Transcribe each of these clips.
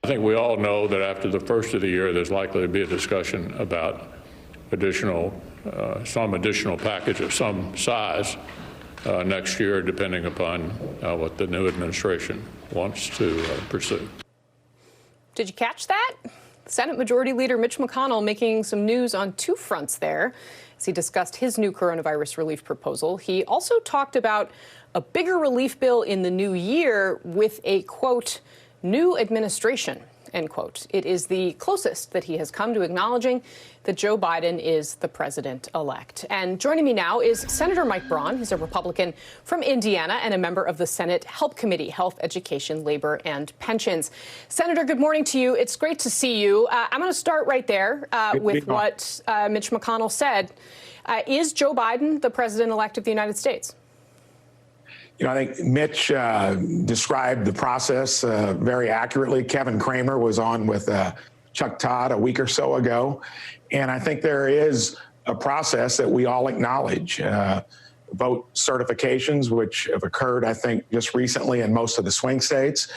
I think we all know that after the first of the year, there's likely to be a discussion about some additional package of some size next year, depending upon what the new administration wants to pursue. Did you catch that? Senate Majority Leader Mitch McConnell making some news on two fronts there as he discussed his new coronavirus relief proposal. He also talked about a bigger relief bill in the new year with a, quote, new administration, end quote. It is the closest that he has come to acknowledging that Joe Biden is the president-elect. And joining me now is Senator Mike Braun. He's a Republican from Indiana and a member of the Senate Help Committee, Health, Education, Labor, and Pensions. Senator, good morning to you. It's great to see you. I'm going to start right there with what Mitch McConnell said. Is Joe Biden the president-elect of the United States? You know, I think Mitch described the process very accurately. Kevin Cramer was on with Chuck Todd a week or so ago. And I think there is a process that we all acknowledge. Vote certifications, which have occurred, I think, just recently in most of the swing states.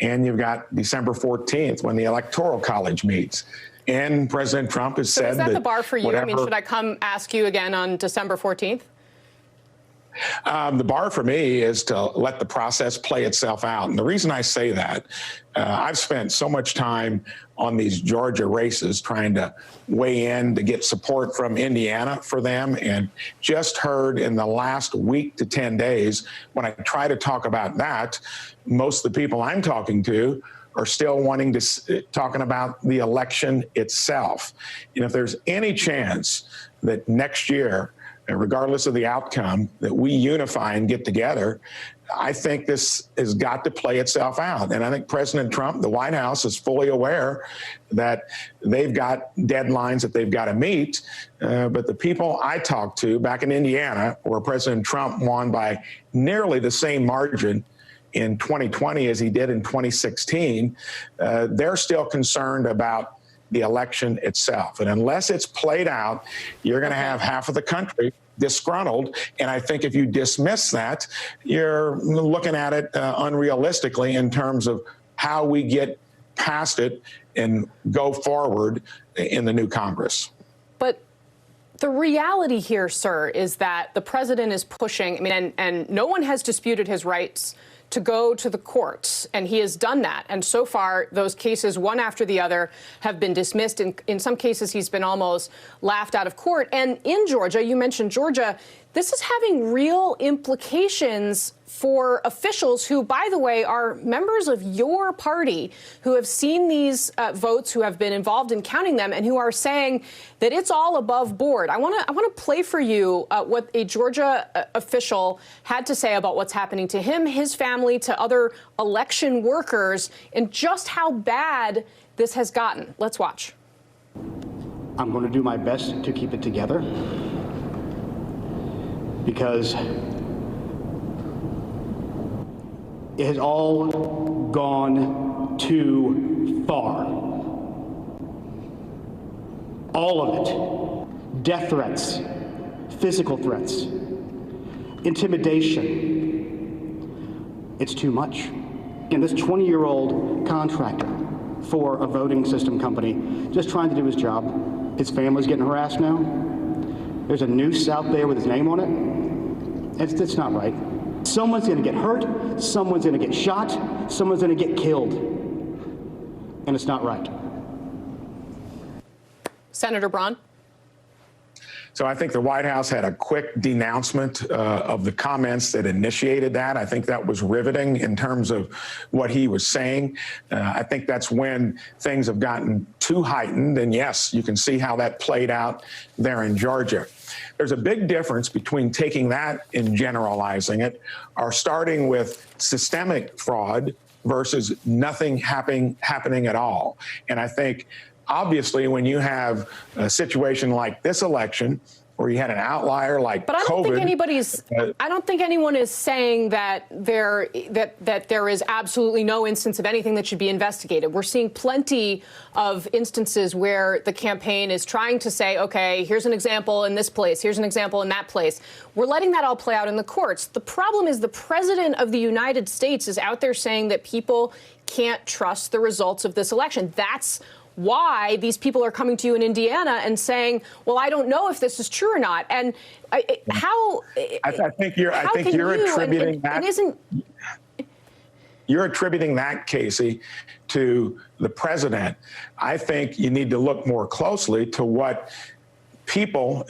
And you've got December 14th when the Electoral College meets. And President Trump has said is that the bar for you? I mean, should I come ask you again on December 14th? The bar for me is to let the process play itself out. And the reason I say that, I've spent so much time on these Georgia races trying to weigh in to get support from Indiana for them, and just heard in the last week to 10 days, when I try to talk about that, most of the people I'm talking to are still wanting to talking about the election itself. And if there's any chance that next year, regardless of the outcome, that we unify and get together, I think this has got to play itself out. And I think President Trump, the White House, is fully aware that they've got deadlines that they've got to meet. But the people I talked to back in Indiana, where President Trump won by nearly the same margin in 2020 as he did in 2016, they're still concerned about the election itself. And unless it's played out, you're going to have half of the country disgruntled. And I think if you dismiss that, you're looking at it unrealistically in terms of how we get past it and go forward in the new Congress. But the reality here, sir, is that the president is pushing, I mean, and no one has disputed his rights to go to the courts, and he has done that. And so far, those cases, one after the other, have been dismissed. In some cases, he's been almost laughed out of court. And in Georgia, you mentioned Georgia, this is having real implications for officials who, by the way, are members of your party, who have seen these votes, who have been involved in counting them, and who are saying that it's all above board. I want to play for you what a Georgia official had to say about what's happening to him, his family, to other election workers, and just how bad this has gotten. Let's watch. I'm going to do my best to keep it together, because it has all gone too far. All of it. Death threats, physical threats, intimidation. It's too much. And this 20-year-old contractor for a voting system company just trying to do his job, his family's getting harassed now. There's a noose out there with his name on it. It's not right. Someone's going to get hurt, someone's going to get shot, someone's going to get killed, and it's not right. Senator Braun. So I think the White House had a quick denouncement of the comments that initiated that. I think that was riveting in terms of what he was saying. I think that's when things have gotten too heightened. And yes, you can see how that played out there in Georgia. There's a big difference between taking that and generalizing it, or starting with systemic fraud versus nothing happening at all. And I think, obviously, when you have a situation like this election, where you had an outlier like but I don't COVID, think I don't think anyone is saying that there is absolutely no instance of anything that should be investigated. We're seeing plenty of instances where the campaign is trying to say, okay, here's an example in this place, here's an example in that place. We're letting that all play out in the courts. The problem is the president of the United States is out there saying that people can't trust the results of this election. That's why these people are coming to you in Indiana and saying, well, I don't know if this is true or not. And I think you're attributing that. You're attributing that, Casey, to the president. I think you need to look more closely to what people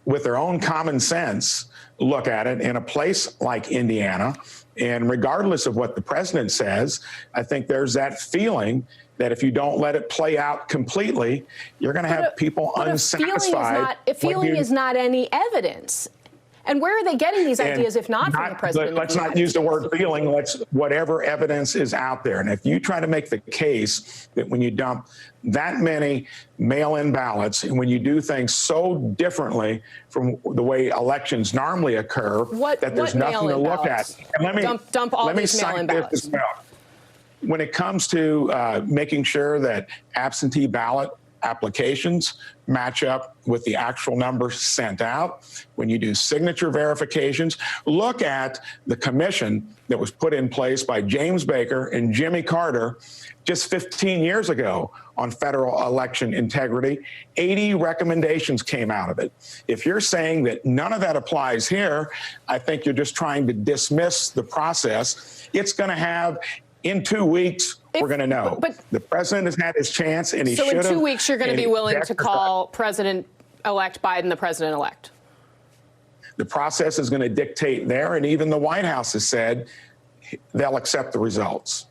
with their own common sense look at it in a place like Indiana. And regardless of what the president says, I think there's that feeling that if you don't let it play out completely, you're going to have people unsatisfied. A feeling is not any evidence. And where are they getting these ideas if not from the president? Let's not use the word feeling. Whatever evidence is out there. And if you try to make the case that when you dump that many mail-in ballots and when you do things so differently from the way elections normally occur, that there's nothing to look at. And let me dump all these mail-in ballots. When it comes to making sure that absentee ballot applications match up with the actual numbers sent out, when you do signature verifications, look at the commission that was put in place by James Baker and Jimmy Carter just 15 years ago on federal election integrity. 80 recommendations came out of it. If you're saying that none of that applies here, I think you're just trying to dismiss the process. It's going to have, in 2 weeks, we're going to know. But the president has had his chance, and he should have. So in 2 weeks, you're going to be willing to call President-elect Biden the president-elect? The process is going to dictate there, and even the White House has said they'll accept the results.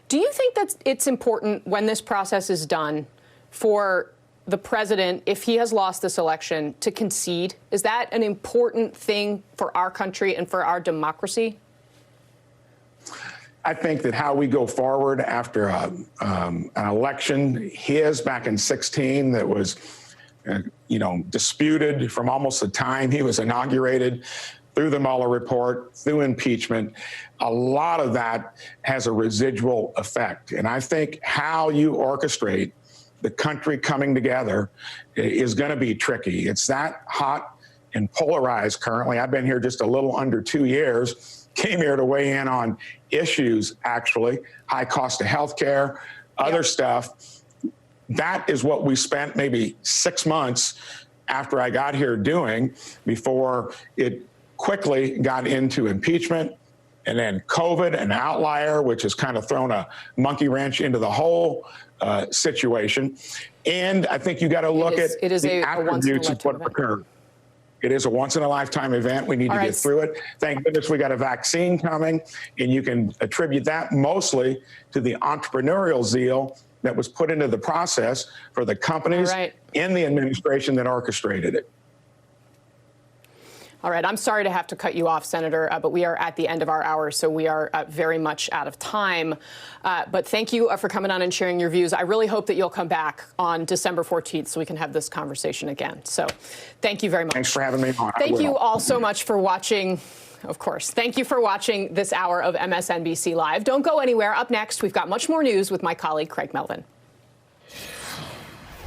Do you think that it's important when this process is done for the president, if he has lost this election, to concede? Is that an important thing for our country and for our democracy? I think that how we go forward after an election, his back in 2016, that was, disputed from almost the time he was inaugurated, through the Mueller report, through impeachment, a lot of that has a residual effect. And I think how you orchestrate the country coming together is going to be tricky. It's that hot and polarized currently. I've been here just a little under 2 years. Came here to weigh in on issues, actually, high cost of health care, other stuff. That is what we spent maybe 6 months after I got here doing before it quickly got into impeachment and then COVID, an outlier, which has kind of thrown a monkey wrench into the whole situation. And I think you got to look at the attributes of what occurred. It is a once-in-a-lifetime event. We need to get through it. Thank goodness we got a vaccine coming, and you can attribute that mostly to the entrepreneurial zeal that was put into the process for the companies in the administration that orchestrated it. All right. I'm sorry to have to cut you off, Senator, but we are at the end of our hour, so we are very much out of time. But thank you for coming on and sharing your views. I really hope that you'll come back on December 14th so we can have this conversation again. So thank you very much. Thanks for having me on. Thank you all so much for watching. Of course. Thank you for watching this hour of MSNBC Live. Don't go anywhere. Up next, we've got much more news with my colleague, Craig Melvin.